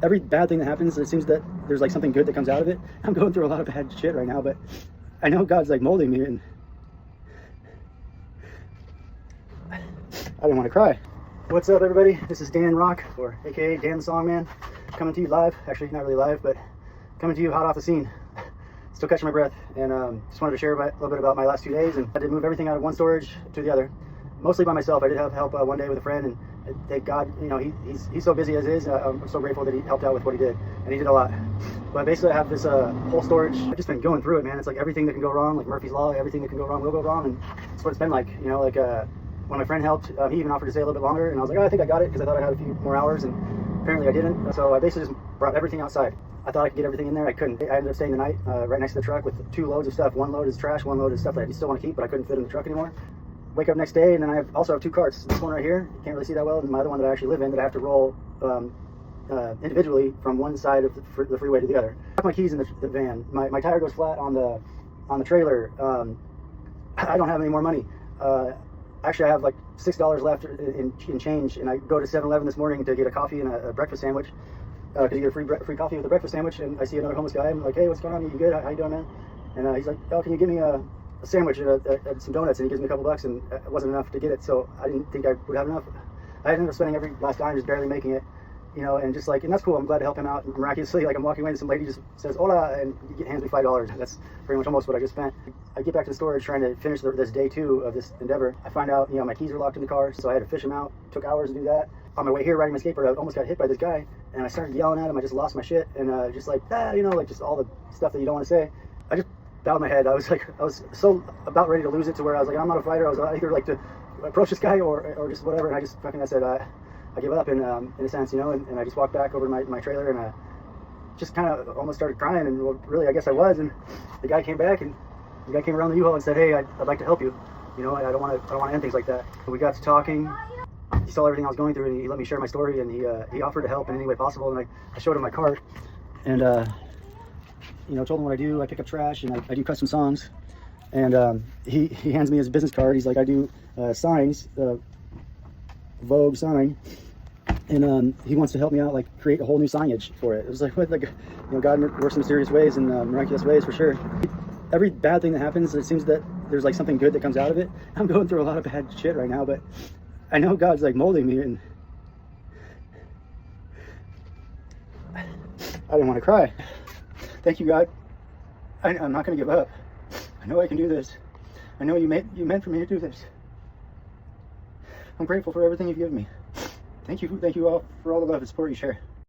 every bad thing that happens, it seems that there's like something good that comes out of it. I'm going through a lot of bad shit right now, but I know God's like molding me, and I didn't want to cry. What's up, everybody? This is Dan Rock, or aka Dan the Song Man, coming to you live. Actually, not really live, but coming to you hot off the scene. Still catching my breath, and just wanted to share a little bit about my last 2 days. And I did move everything out of one storage to the other, mostly by myself. I did have help one day with a friend, and thank God, you know, he's so busy as is. I'm so grateful that he helped out with what he did, and he did a lot. But basically, I have this whole storage. I've just been going through it, man. It's like everything that can go wrong, like Murphy's Law. Everything that can go wrong will go wrong, and that's what it's been like. You know, like when my friend helped, he even offered to stay a little bit longer, and I was like, oh, I think I got it, because I thought I had a few more hours, and apparently I didn't. So I basically just brought everything outside. I thought I could get everything in there. I couldn't. I ended up staying the night right next to the truck with 2 loads of stuff. 1 load is trash, 1 load is stuff that I still want to keep, but I couldn't fit in the truck anymore. Wake up next day, and then I also have 2 carts. This one right here, you can't really see that well, and my other one that I actually live in, that I have to roll individually from one side of the freeway to the other. I have my keys in the van. My tire goes flat on the trailer. I don't have any more money. Actually, I have like $6 left in change, and I go to 7-Eleven this morning to get a coffee and a breakfast sandwich. Because you get a free coffee with a breakfast sandwich, and I see another homeless guy. I'm like, hey, what's going on? You good? How you doing, man? And he's like, oh, can you give me a sandwich and some donuts? And he gives me a couple bucks, and it wasn't enough to get it, so I didn't think I would have enough. I ended up spending every last dime, just barely making it, you know, and just like, and that's cool. I'm glad to help him out miraculously. Like, I'm walking away, and some lady just says, hola, and hands me $5. That's pretty much almost what I just spent. I get back to the storage trying to finish this day 2 of this endeavor. I find out, you know, my keys are locked in the car, so I had to fish them out. Took hours to do that. On my way here, riding my skateboard, I almost got hit by this guy, and I started yelling at him. I just lost my shit, and just like, you know, like just all the stuff that you don't want to say. I just bowed my head. I was so about ready to lose it, to where I was like, I'm not a fighter. I was either like to approach this guy or just whatever. And I said, I give up in a sense, you know, and I just walked back over to my trailer, and just kind of almost started crying. And well, really, I guess I was. And the guy came back, and the guy came around the U-Haul and said, hey, I'd like to help you. You know, I don't want to end things like that. So we got to talking. He saw everything I was going through, and he let me share my story, and he offered to help in any way possible. And I showed him my cart, and you know, told him what I do. I pick up trash, and I do custom songs. And he hands me his business card. He's like, I do signs, Vogue sign, and he wants to help me out, like create a whole new signage for it. It was like, what, like, you know, God works in mysterious ways and miraculous ways, for sure. Every bad thing that happens, it seems that there's like something good that comes out of it. I'm going through a lot of bad shit right now, but I know God's like molding me, and I didn't want to cry. Thank you, God. I'm not going to give up. I know I can do this. I know you meant for me to do this. I'm grateful for everything you've given me. Thank you all for all the love and support you share.